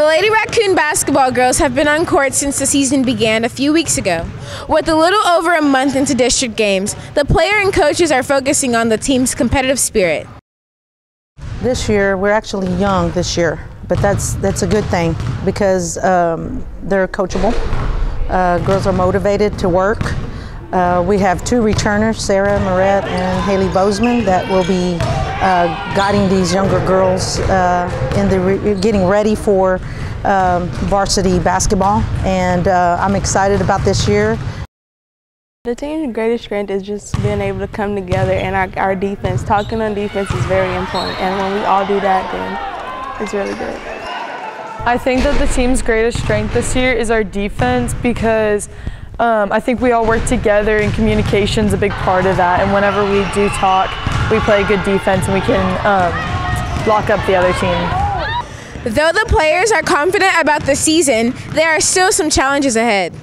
Lady Raccoon basketball girls have been on court since the season began a few weeks ago. With a little over a month into district games, the player and coaches are focusing on the team's competitive spirit. This year, we're actually young this year, but that's a good thing because they're coachable. Girls are motivated to work. We have two returners, Sarah Moret and Haley Bozeman, that will be guiding these younger girls in getting ready for varsity basketball, and I'm excited about this year. The team's greatest strength is just being able to come together, and our defense. Talking on defense is very important, and when we all do that, then it's really good. I think that the team's greatest strength this year is our defense because I think we all work together and communication's a big part of that, and whenever we do talk, we play good defense and we can lock up the other team. Though the players are confident about the season, there are still some challenges ahead.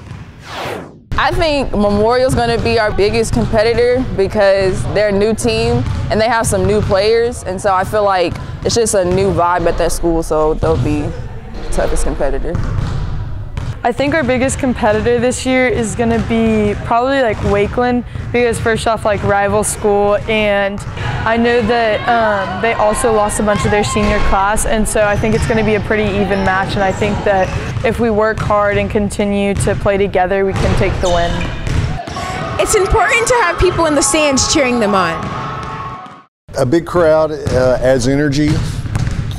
I think Memorial's going to be our biggest competitor because they're a new team and they have some new players, and so I feel like it's just a new vibe at that school, so they'll be the toughest competitor. I think our biggest competitor this year is going to be probably like Wakeland, because first off, like rival school, and I know that they also lost a bunch of their senior class, and so I think it's going to be a pretty even match, and I think that if we work hard and continue to play together, we can take the win. It's important to have people in the stands cheering them on. A big crowd adds energy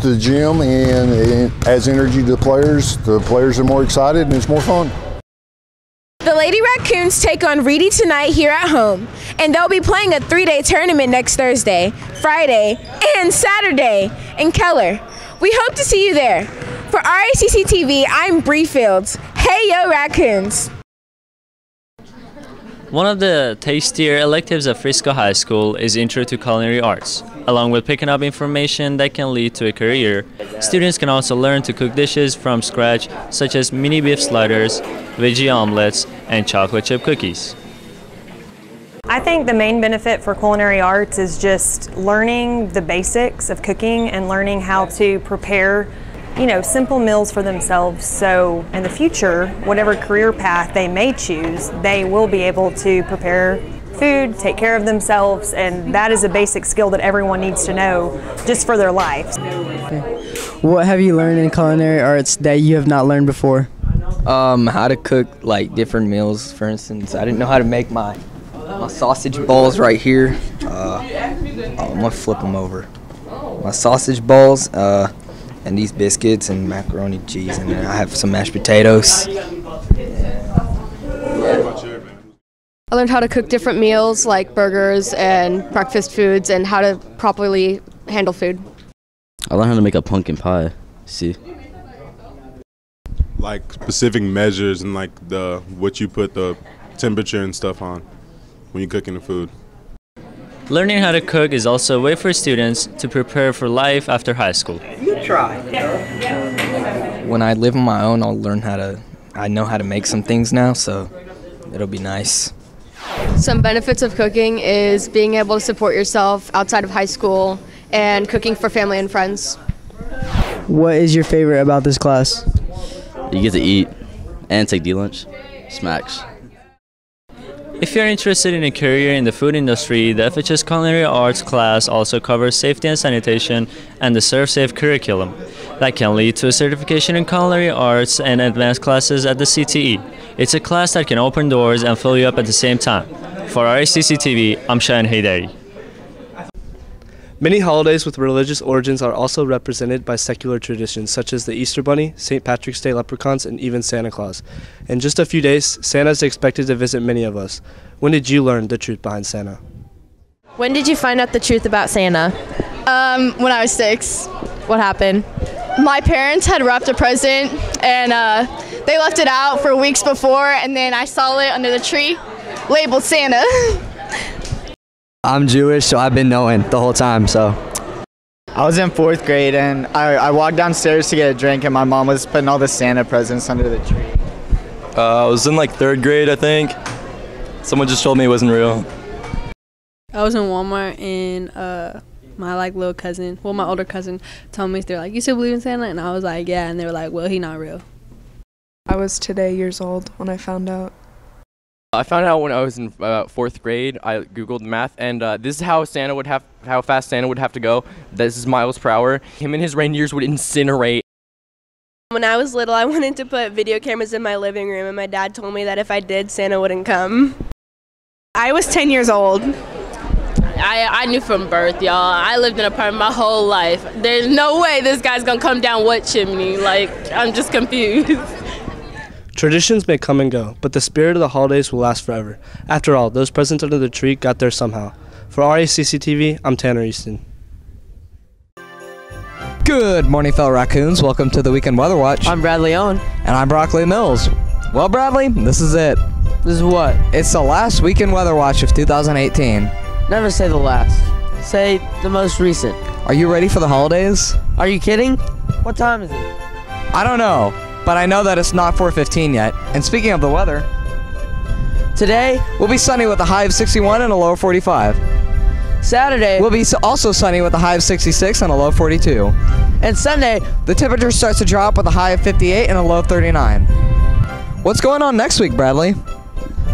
to the gym and adds energy to the players. The players are more excited and it's more fun. The Lady Raccoons take on Reedy tonight here at home, and they'll be playing a 3-day tournament next Thursday, Friday, and Saturday in Keller. We hope to see you there. For Racc TV, I'm Bree Fields. Hey yo, Raccoons! One of the tastier electives at Frisco High School is Intro to Culinary Arts. Along with picking up information that can lead to a career, students can also learn to cook dishes from scratch such as mini beef sliders, veggie omelets, and chocolate chip cookies. I think the main benefit for culinary arts is just learning the basics of cooking and learning how to prepare, simple meals for themselves, so in the future, whatever career path they may choose, they will be able to prepare food, take care of themselves, and that is a basic skill that everyone needs to know just for their lives. What have you learned in culinary arts that you have not learned before? How to cook like different meals. For instance, I didn't know how to make my sausage balls right here. I'm gonna flip them over. My sausage balls, and these biscuits and macaroni and cheese, and then I have some mashed potatoes. I learned how to cook different meals like burgers and breakfast foods and how to properly handle food. I learned how to make a pumpkin pie. See? Like specific measures and like what you put the temperature and stuff on when you're cooking the food. Learning how to cook is also a way for students to prepare for life after high school. You try. When I live on my own, I know how to make some things now, so it'll be nice. Some benefits of cooking is being able to support yourself outside of high school and cooking for family and friends. What is your favorite about this class? You get to eat and take D-lunch. Smacks. If you're interested in a career in the food industry, the FHS Culinary Arts class also covers safety and sanitation and the Serve Safe curriculum. That can lead to a certification in culinary arts and advanced classes at the CTE. It's a class that can open doors and fill you up at the same time. For Racc TV, I'm Shayan Haydari. Many holidays with religious origins are also represented by secular traditions, such as the Easter Bunny, St. Patrick's Day leprechauns, and even Santa Claus. In just a few days, Santa is expected to visit many of us. When did you learn the truth behind Santa? When did you find out the truth about Santa? When I was 6. What happened? My parents had wrapped a present, and they left it out for weeks before, and then I saw it under the tree, labeled Santa. I'm Jewish, so I've been knowing the whole time, so. I was in 4th grade, and I walked downstairs to get a drink, and my mom was putting all the Santa presents under the tree. I was in like 3rd grade, I think. Someone just told me it wasn't real. I was in Walmart, and my like little cousin, well, my older cousin told me, they're like, you still believe in Santa? And I was like, yeah. And they were like, well, he not real. I was today years old when I found out. I found out when I was in 4th grade. I Googled math, and this is how fast Santa would have to go. This is miles per hour. Him and his reindeers would incinerate. When I was little, I wanted to put video cameras in my living room, and my dad told me that if I did, Santa wouldn't come. I was 10 years old. I knew from birth, y'all. I lived in an apartment my whole life. There's no way this guy's gonna come down what chimney? Like, I'm just confused. Traditions may come and go, but the spirit of the holidays will last forever. After all, those presents under the tree got there somehow. For Racc TV, I'm Tanner Easton. Good morning, fellow Raccoons. Welcome to the Weekend Weather Watch. I'm Bradley Owen. And I'm Broccoli Mills. Well, Bradley, this is it. This is what? It's the last Weekend Weather Watch of 2018. Never say the last. Say the most recent. Are you ready for the holidays? Are you kidding? What time is it? I don't know, but I know that it's not 4:15 yet. And speaking of the weather, today will be sunny with a high of 61 and a low of 45. Saturday will be also sunny with a high of 66 and a low of 42. And Sunday, the temperature starts to drop with a high of 58 and a low of 39. What's going on next week, Bradley?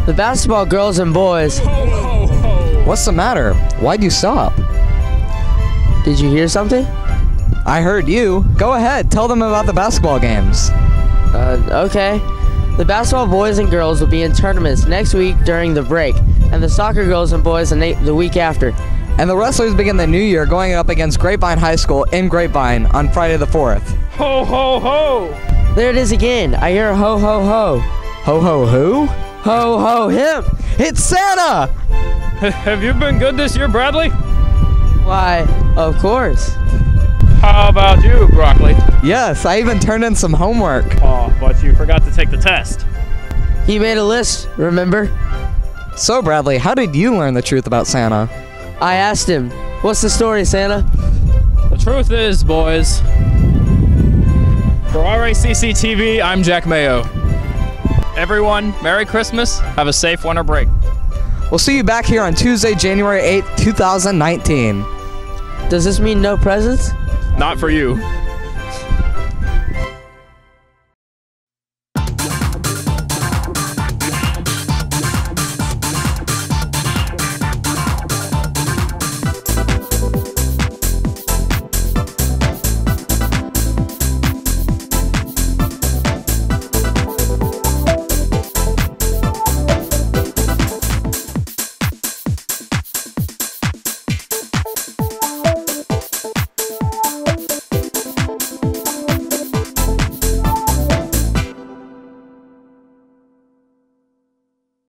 The basketball girls and boys. Ho, ho, ho. What's the matter? Why'd you stop? Did you hear something? I heard you. Go ahead, tell them about the basketball games. Okay. The basketball boys and girls will be in tournaments next week during the break, and the soccer girls and boys the week after. And the wrestlers begin the new year going up against Grapevine High School in Grapevine on Friday the 4th. Ho, ho, ho! There it is again. I hear ho, ho, ho. Ho, ho, who? Ho, ho, him! It's Santa! Have you been good this year, Bradley? Why, of course. How about you, Broccoli? Yes, I even turned in some homework. Oh, but you forgot to take the test. He made a list, remember? So, Bradley, how did you learn the truth about Santa? I asked him, what's the story, Santa? The truth is, boys, for Racc TV, I'm Jack Mayo. Everyone, Merry Christmas. Have a safe winter break. We'll see you back here on Tuesday, January 8th, 2019. Does this mean no presents? Not for you.